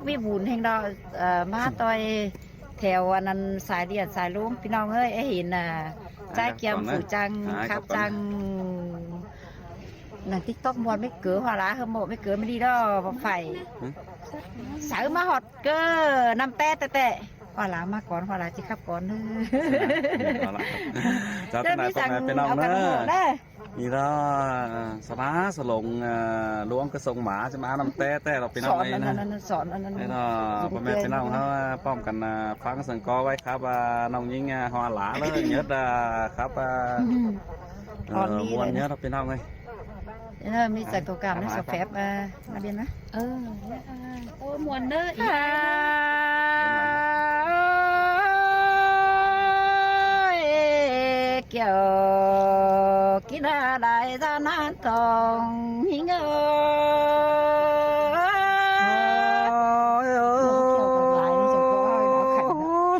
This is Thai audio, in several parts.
วิบูลย์แห่งดอกมาต่อยแถวอันนั้นสายเดียดสายลุ้มพี่น้องเอ้ยเห็นใจเกียมฝูจังครับจังหนังติ๊กต็อกมวนไม่เก๋หัวล้าเฮโมไม่เก๋ไม่ดีดอกไฟสายมาหอดเก้อนำแต่หัวล้ามาก่อนหัวล้าจิครับก่อนเจะเป็นไหนเป็นไหนเป็นน้องเนอะนี่ละสมาสลงล้วงกระทรงหมาจะมานำแต่เราเป็นน้องไงนะสอนอันนั้นนี่ละพ่อแม่เป็นน้องเขาป้อมกันฟังสังกอไว้ครับน้องยิงหัวหลาเลยเยอะครับวันเยอะเราเป็นน้องไงมีใส่ตัวกามในสแฟบมาเบียนนะโอ้มวนเนออีเกี่ยวกินอะไรทานานทองหิง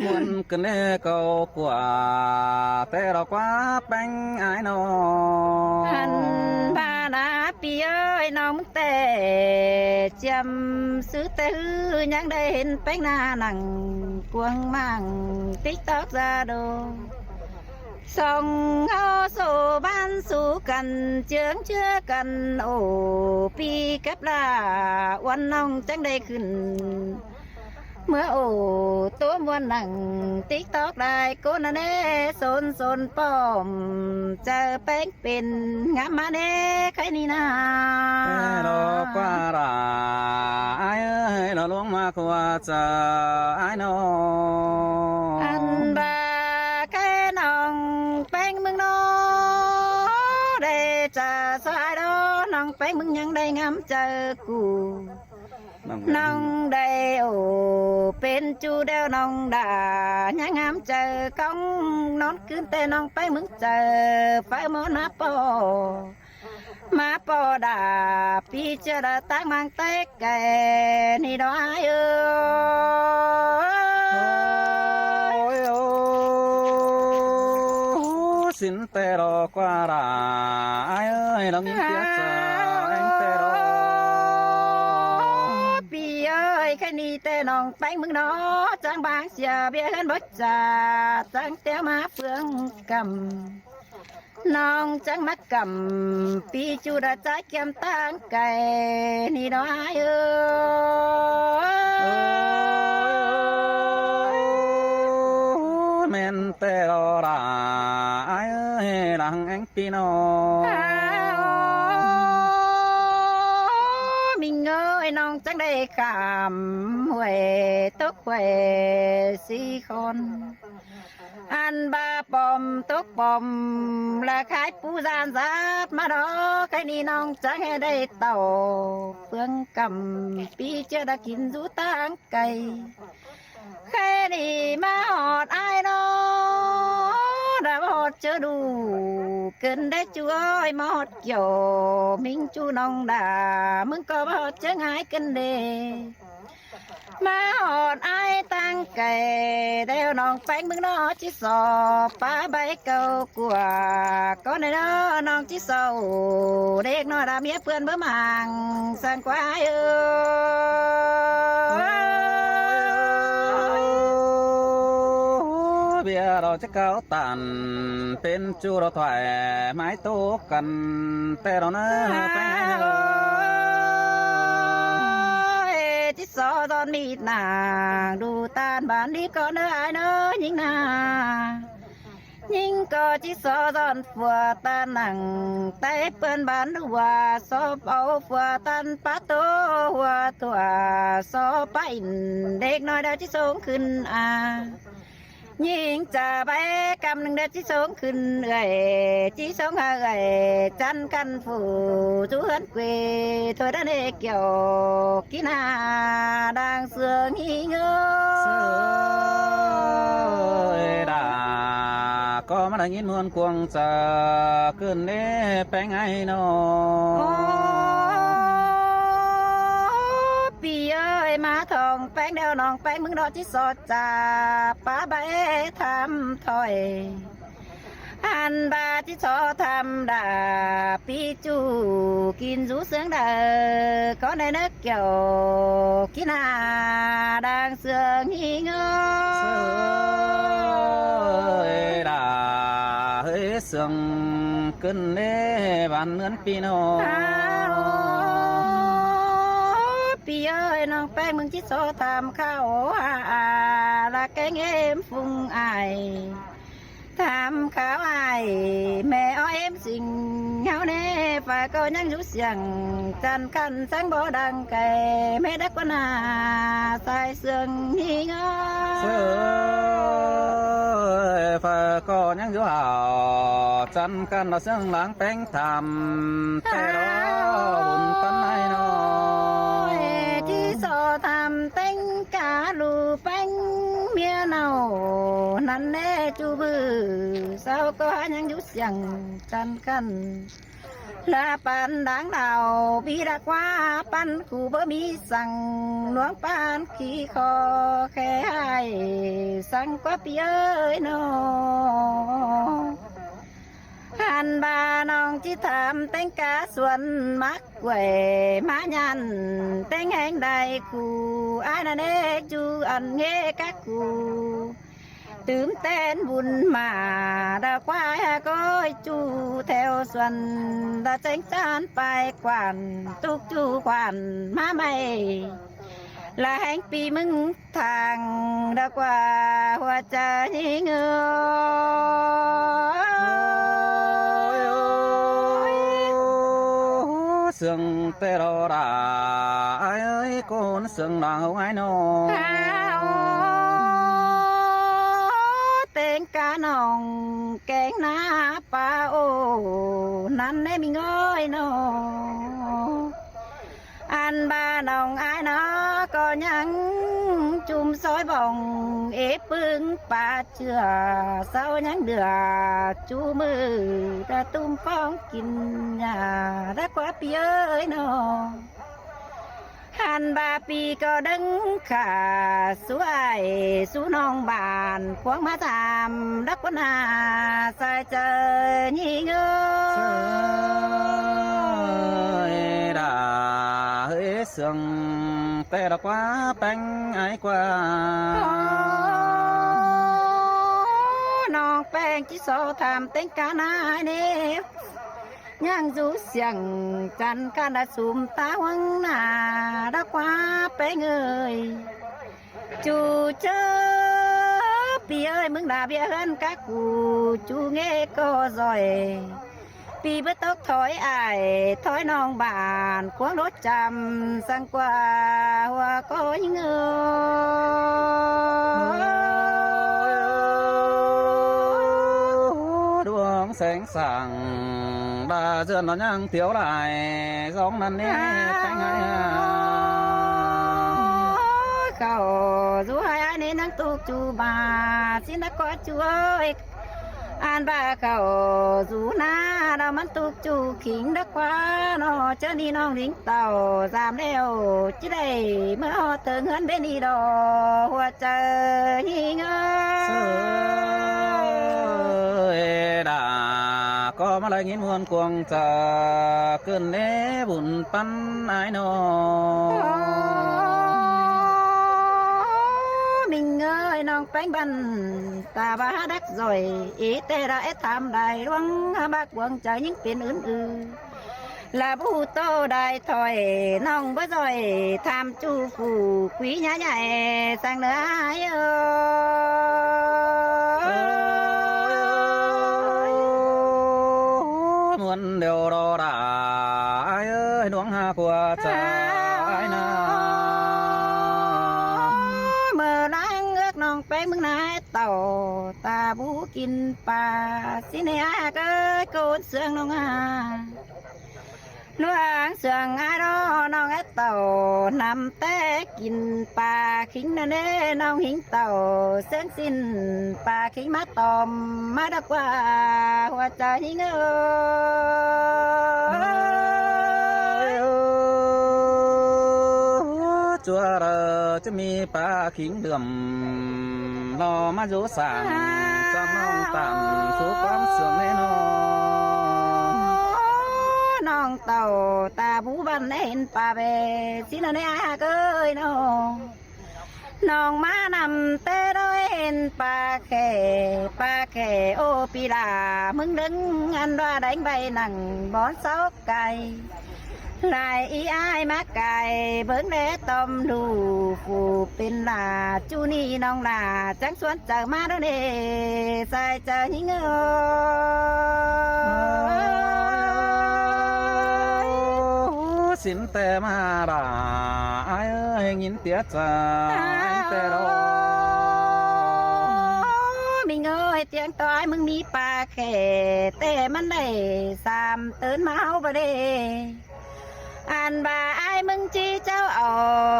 มันกันเน่ก็กว่าแต่เรากว่าแป้งไอ้น้องปีเอ้ยน้องมึงแต่จำซื้อแต่ยังได้เห็นแป้งหน้าหนังกวงมั่งติ๊กตอกจะดูส่งเอาสู่บ้านสู่กันเจืองเชื่อกันโอ้ปีกับลาวันน้องจังได้ขึ้นเมื่อโอ้ตัวมวนหนังติ๊กตอกได้กูน่ะเน่สนป้อมเจอแป้งเป็นงามมาเน่ใครนี่นาเรากว่าราไอ้เราลวงมากว่าจะไอ้น้องอันบาแค่น้องแป้งมึงน้อได้จะสายดอน้องแป้งมึงยังได้งามเจอกูน้องได้โอเป็นจูเดวน้องด่ายังงามเจอกองนอนคืนแต่น้องไปมึงเจอไฟมอนาปอมาปอด่าพี่เจอตั้งมังเตะแกนี่ดอยสินแต่รอกว่าราไอ้เรามีเพียงจะเองแต่รอแค่นี้แต่น้องแป้งมึงน้อจังบางเสียเบี้ยเห็นบ่จ่าจังเตี้ยมาเฟืองกำน้องจังมัดกำปีจูดาใจเกียมตั้งไก่นี่น้อยแม่นแต่รอราไอ้หลังเอ็งปีน้องน้องจังได้ขามหวยตกหวยสี่คนอันบาปอมตกปอมและขายปูจานจัดมาดอกใครนี่น้องจังให้ได้เต่าเฟืองกำปีเจอได้กินจูตั้งไก่ใครนี่มาหอดไอ้น้องđã một chớ đủ cần để chú ơi một kiểu mình chú nông đã mừng có một chớ ngái cần đề mà hồn ai tăng kề đeo nòng phanh mừng nó chỉ sò phá bay câu của con này nó nòng chỉ sầu để nó đã mía phơn bữa màng sang quá biaเราจะเก้าตันเป็นจูเราถอยไม้โตกันแต่เราเนื้อไปที่สอตอนมีหนาดูตาบ้านดีก็เนื้อไอ้เนื้อยิงนายิงก็ที่สอตอนฝัวตาหนังแต่เปิ้นบ้านหัวสอบเอาฝัวตันปะโตหัวตัวสอไปเด็กน้อยเดียวที่สูงขึ้นยิงจะไปกำหนึ่งเด็ดที่สองขึ้นที่สองจันกันฝูจูเฮินเกวถอยด้านเกี่ยวกินาดังเสืองีเงยดาก็มาได้ยินมวนควงจะขึ้นเน่แป้งไอ้น้องปีเอ้ยมาทองแป้งเดวน้องแป้งมึงดอกที่สอดจ่าป้าใบทำถอย อันบาที่ชอทำดาปีจูกินรูเสียงเดอก็ในนึกเกี่ยวกินอาดังเสียงหิง ơi đã hơi sương cơn nê bàn nướn pino ปีเอ้ยน้องแป้งมึงที่โซทำข้าวละแกงเอ็มฟุงไอทำข้าวไอแม่อ้อยเอ็มสิ่งเฮาเน่ฝ่ายก็ยังรู้เสียงจันกันสังบ่ดังไก่แม่ดักวนาใส่เสื่องหิง sơ phờ có những dấu hào chân căn nó sương lãng bánh thầm tê đó bùn phân hay nó ที่โซทำเต็งกาลูแป้งเมียเนานั่นแน่จูบือสาวก็ยังอยู่เสียงจันกันลาปันดังดาวบีดักว่าปันกูบ่มีสั่งหลวงปานขี้คอแค่ให้สั่งก็เปียเอ้ยน้องหันบาน้องที่ทำเต็งกาส่วนมักเวยมายันเต็งแห่งใดกูอ้ายนั่นเองจูอันเงกักกูตื่มเต้นบุญมาดาควายก็จูแถวส่วนดาเจงจานไปกวนตุกจูกวนมาไม่ละแห่งปีมึงทางดากว่าหัวใจเงือ sương tê đó đã ai ơi con sương nào ai nó เต็งกาหนองแกงนาปลาโอนั่นได้มีง้อยนออันบาหนองอายนอก็ยังจุ่มซอยบ่องเอปึงปลาเชื่อเศร้ายังเดือจูมือตะตุ้มฟ้องกินยาได้กว่าปีเอ้ยนอหันบาปีก็ดึงขาสวยสู้น้องบานควงมาทำดักวนาใส่เจอยี่เงอ ơi đã hơi sương tê đó quá bánh ai qua น้องแป้งที่โซทำเต็งกานาเนฟยังจูเสียงจันกันสุมตาวังหน้าดักว่าแป้งเอ้ยจูเจอปีเอ้ยมึงด่าเบี้ยเฮินกะกูจูเงก็ซอยปีเบตกถอยอายถอยน้องบานควงรถจำสังกว่าหัวก็ยังเงอ đuông sáng sàng bà dườn nó nhang thiếu lại giống năn nê cánh ai เขาจูให้อันนี้นั่งตุกจูบาสินักก็จูเอ้ยอันบาเขาจูนาเรามันตุกจูขิงดักว่าน้อเจ้านี่น้องลิงเต่าสามเดียวจะได้เมื่อเติงเงินเป็นอีดอหัวใจยิง ơi đã có mà lại nghìn muôn cuồng chờ cơn nế bùn pan ai nó มิงเอ้ยน้องแป้งบันตาบาดักจ่อยอีเตระเอทำได้ร่วงบักหวงใจยิ่งเป็นอื่นลาผู้โตได้ถอยน้องบ่จ่อยทำจูฟูคุยใหญ่ๆสั่งเนื้อเอ้ย muôn điều đó đã ai ơi đuông hà của trái nào เมื่อล้างเอื้อกน้องแป้งมึงนายเต่าตาบูกินปลาสิเนียเกิดโกนเสืองน้องอาลวงเสืองอารอน้องไอ้เต่านำแต่กินปลาขิงนั่นเด้น้องหิงเต่าเส้นสิ้นปลาขิงมาตอมมาดักว่าหัวใจหิงเอ้ย จัวเรอจะมีปลาขิงเดือมรอมาอยู่สั่งจำน้องต่ำสู่ความเสื่อมแน่นอน น้องเต่าตาผู้บันเห็นป่าเบสินในอาเกยน้องมานำแต่เราเห็นป่าแค่โอปีลามึงดึงอันว่าได้ใบหนังบอนเสาไก่ลายอีอายมาไก่เบิ่งแลต้มดูฟูเป็นลาจูนี่น้องลาจังสวนเจอมาแล้วเด้ใส่เจอหิงสินแต่มาด่าไอ้เอ้ยยินเตียใจแต่รอ มีเงยเตียงต้อยมึงมีปลาแค่แต่มันได้สามตื่นมาเอาไปเด้อันบ่าไอ้มึงจีเจ้าเอา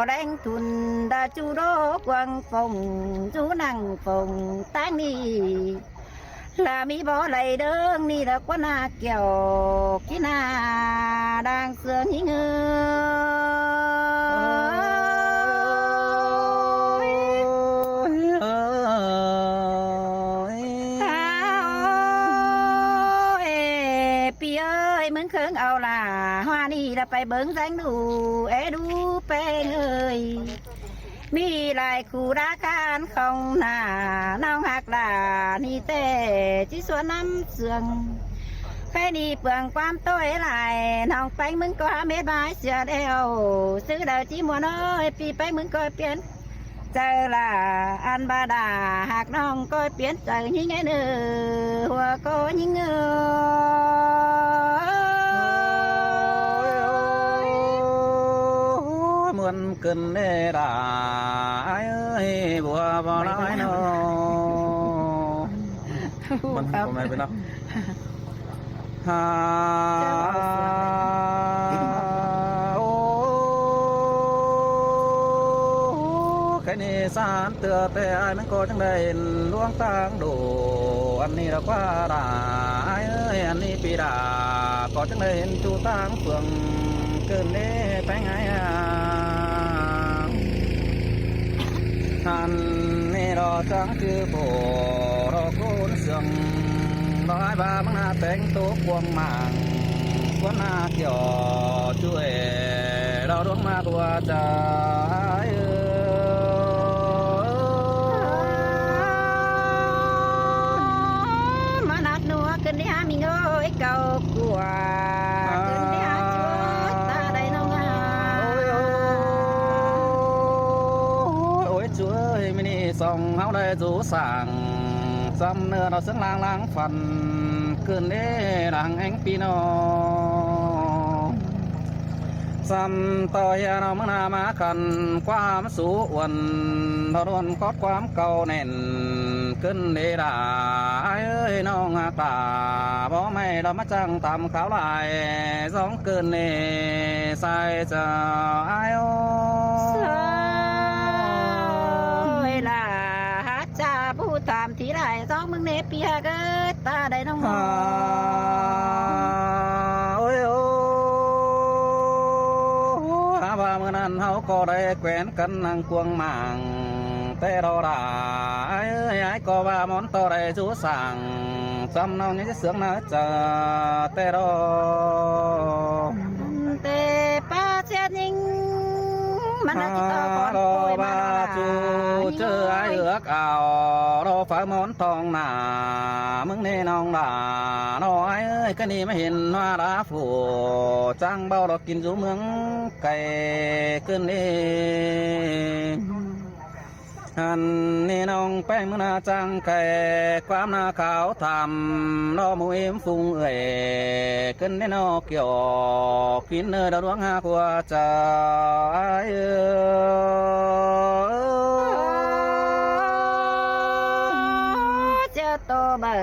แรงทุนดาจูโรกวังฟงจูนังฟงตั้งนี่ลามีบ่ไหลเดิงนี่ละกว่านาเกี่ยวกินาดังเสืองหิงพี่เอ้ยมึงเคิงเอาล่ะhoaนี่ละไปเบิ้งแสงดูดูแป้งเอ้ยมีลายคู่ราคานของหน้าน้องหักลานี่แต่ที่สวนน้ำเสืองแค่นี้เปลืองความต้อยลายน้องไปมึงก็เม็ดไม้เสียเดียวซื้อดาวจีมัวน้อยปีไปมึงก็เปลี่ยนใจละอันบาดาหากน้องก็เปลี่ยนใจยิ่งไงเนื้อหัวก็ยิ่งเหมือนเกินเนด่าไอ้เอ้ยบัวบ่น้อยเนาะมันทำไมไปเนาะฮาโอ้แค่นี้สารเตือแต่ไอ้มันก็จังได้เห็นลวงตางดูอันนี้เราว่าด่าไอ้เอ้ยอันนี้ปีด่าก็จังได้เห็นจูตางเฟืองเกินเน่ไปไงท่านนี่รอจังคือโบรอโคนเสื่อมรอให้บาบังนาแต่งตัวควงมังสวนนาเกี่ยวช่วยเราดวงมาตัวใจมานัดนัวขึ้นที่หามีเงยเก่ากลัวขึ้นที่หาช่วยตาได้น้องงาโอ้ยช่วยมินิส่องเฮาได้จูสั่งจำเนื้อเราเสียงลางฟันขึ้นเด้ดังแองปีนอซ้ำต่อยเราเมื่อนามาขันความสูวันทรวนคอดความเก่าแน่นขึ้นเด้ด่าเอ้ยน้องตาบ่ไม่เรามาจังตามขาวลายสองเกินเน่ใส่เจ้าไอ้โอเวลาฮักจ่าผู้ตามที่ไรสองมึงเนปีฮะเกิดตาได้น้องหอโอ้ยโอ้ว่าเมื่อนั้นเฮาก็ได้แขวนกันนางควงมังแต่เราด่าไอ้ก็ว่ามอนต่อได้จูสั่งจำน้องยังจะเสืองนะจ๊ะแต่เราแต่ป้าเชียนิงมันน่าจะต่อก่อนป่วยมาจูเจอไอ้เอือกเอาเราฝากมอนทองหนามึงเน่น้องด่าน้อยเอ้ยก็นี่ไม่เห็นว่าด่าฝูจังเบาเรากินจูเมืองไก่ขึ้นเองอันนี่น้องแป้งมือนาจังไก่ความนาขาวทำรอมูเอ็มฟุงเอ๋ยขึ้นได้นอเกี่ยวกินเนื้อดาวดวงหาขวาจะเจ้าโตเบอ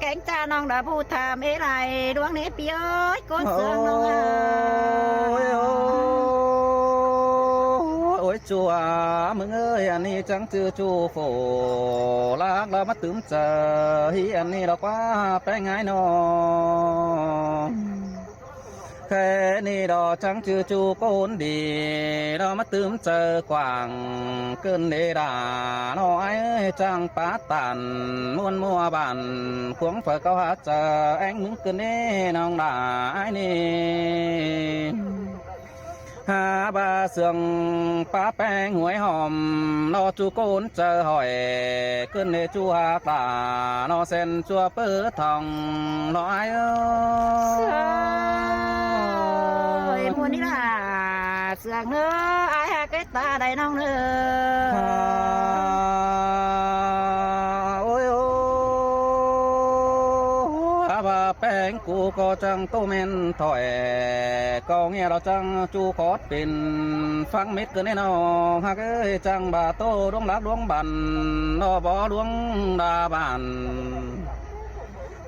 แกงจ้าน้องดาพูดทำเอไรดวงนี้ปีเอ้ยก้นเสืองน้องโอ้ยจัวมึงเอ้ยอันนี้จังจือจูโฟลากเรามาตื่มเจอฮีอันนี้เราว่าไปไงนอ แค่นี้ดอจังชื่อจูโกนดีเรามาตื่มเจอกว่างเกินเดดาน้อยจังปาตันมวนมัวบันควงเฝอเกาหาเจอแองมึงเกินเน่น้องดาไอ้นี่หาบาเสืองป้าแป้งหวยหอมนอจูโกนเจอหอยขึ้นในจูหากตานอเส้นจัวเปื้อทองน้อยมวนนี่ล่ะเสือกเนื้อไอ้หาเกตาได้น้องเนื้อโอ้ยโอ้บาแป้งกูก็จังโตเมนถอยก็เงี้ยเราจังจูขอดเป็นฟังเม็ดเกินแน่นอนหากเอ้ยจังบาโตดวงรักดวงบันนอบ่ดวงดาบัน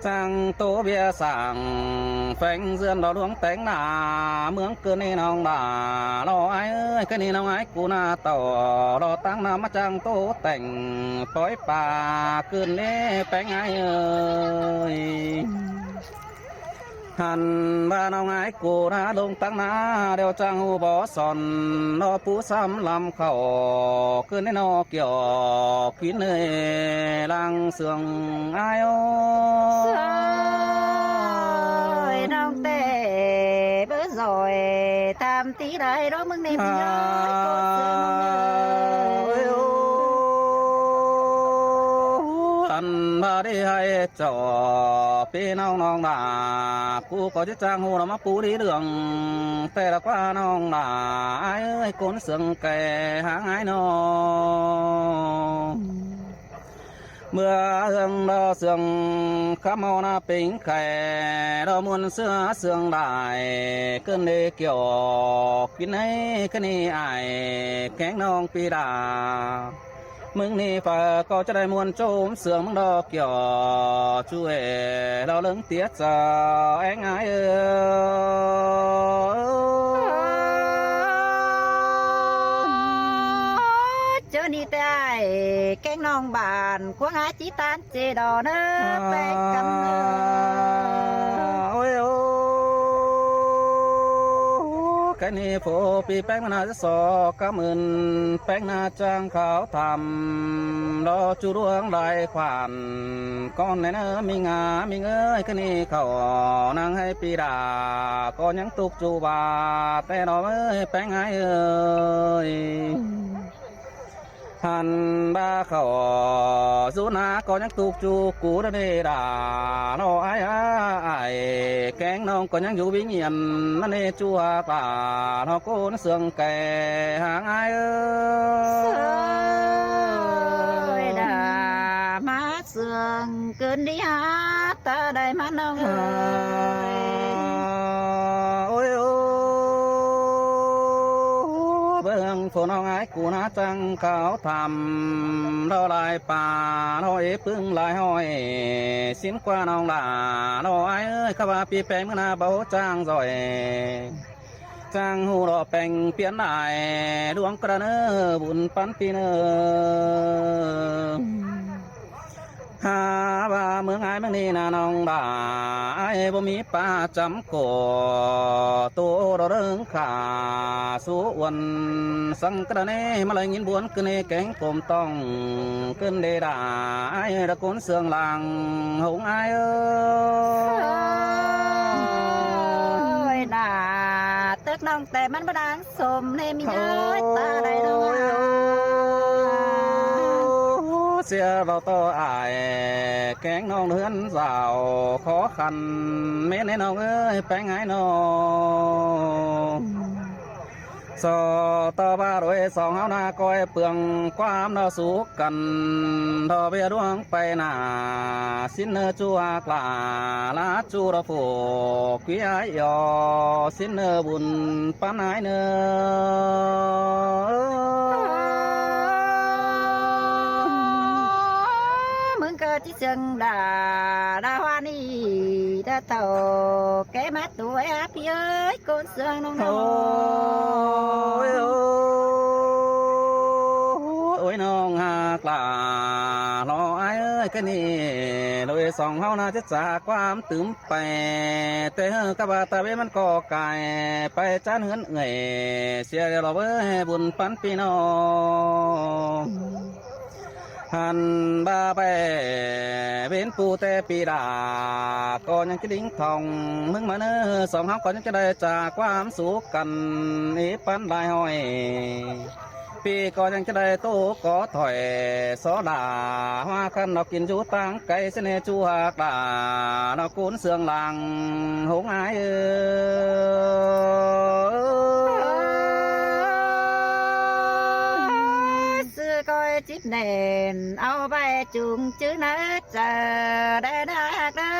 จังโตเบียสั่งแฝงเสื่อนดอดวงแต่งหน้าเมืองเกินในน้องดารอไอ้เอ้ยแค่นี้น้องไอ้กูหน้าต่อรอตั้งน้ำมาจังโตแต่งปล่อยป่าเกินเน่แป้งไอ้เอ้ยหันบ้านน้องไอ้กูหน้าลงตั้งหน้าเดี๋ยวจังหูบ่อสอนนอปูซ้ำลำเข่าเกินในนอเกี่ยวกินเอ้ยลังเสืองไอ้โอ้น้องเต้เบื่อซอยทำตีได้ร้องมึงในมึงย้อยโกเสือน้องเอ้ยอันมาได้ให้จอพี่น้องน้องดากูก็จะจ้างหูเรามาปูดีเรื่องแต่ละกว่าน้องดาไอ้เอ้ยคนเสืองแก่หางไอ้น้องเมื่อเฮืองดอเสืองข้าเมาหน้าปิงไข่ดอมวนเสือเสืองได้เกินเดเกี่ยวกินให้กันนี่ไอแข้งน้องปีดามึงนี่ฝ่าก็จะได้มวนโจมเสืองมึงดอกเกี่ยวช่วยเราเลิงเตี้ยจ่าแองไงเจอนี่แต่แกงน้องบานควงหาจีตานเจดอเนื้อแป้งกันเนื้อโอ้ยโอ้แค่นี้โฟปีแป้งนาจะสอกำมืนแป้งนาจางขาวทำรอจูดวงได้ขวานก้อนในเนื้อมีงามีเงยแค่นี้เขานางให้ปีดาก็ยังตุกจูบาแต่เราเอ้ยแป้งไงเอ้ยหันบ้าเขาสุนาก็ยังตุกจูกูได้ด่าน้อไอ้ไอ้แกงน้องก็ยังอยู่วิ่งเงียนนั่นเอจัวป่าน้องโกนเสืองแก่หางไอ้เอ้ยด่ามาเสืองเกินดีหาตาได้มาน้องเอ้ยโอ้ยเบื้องฝนน้องไอ้กูน่าจังเขาทำเราลายป่าเราเอพึ่งลายห้อยสินกว่าน้องด่าเราไอ้เอ้ยข้าว่าปีแปลงเมื่อนาเบาจางซอยจางหูรอแปลงเปลี่ยนได้ดวงกระเนอบุญปันปีเนอหาว่าเมืองไอ้เมืองนี้นาน้องด่าไอ้บ่มีป้าจำก่อตัวเราเรื่องขาสู้วันสังกระเนมาเลยยินบวนขึ้นในแกงกลมต้องขึ้นเดด่าไอ้ตะโกนเสืองหลังหงไอ้เอ้ยด่าตึกน้องแต่มันบดางสมในมีเอ้ยตาได้น้องเสียเราต่ออายแกงน้องเฮือนสาวขอขันเม่นให้น้องเอ้ยแป้งไงน้องสอต่อบ้าโดยสองเฮาหน้าก้อยเปลืองความน่าสุกกันดอเบียดวงไปหน้าสินเนอจัวกลาลาจูระโฟกุยยอสินเนอบุญปันไอเนอที่เชิงด่าhoa ni đã tàu cái mắt tuổi áp với con sương nông nông ôi nông hạt là lo ai ơi cái này rồi sòng hao na chết giảความตื่มไปแต่เฮอกับตาเวมันก็กายไปจานเฮือนเอ่ยเสียเราเว้ยบุญปันพี่น้องหันบาไปเป็นปูแต่ปีดาก็ยังจะดิ้งทองมึงมาเนอสองเฮาก็ยังจะได้จากความสุขกันอีปันลายห้อยปีก็ยังจะได้โตก็ถอยสอดาว่าคันเรากินจูตังไก่เสนจูหักดาเรากุนเสืองหลังหงายซื้อก้อยจิ๊บเน่นเอาไปจุงจื้อเนื้อเจอได้ดักเด้อ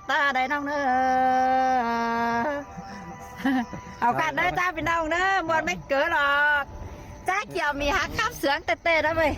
ตาได้น้องเนื้อเอาขาดเด้อจ้าพี่น้องเนื้อมวนไม่เกิดหรอกจ้าเกี่ยวมีหักข้ามเสืองเตะๆนะเว้ย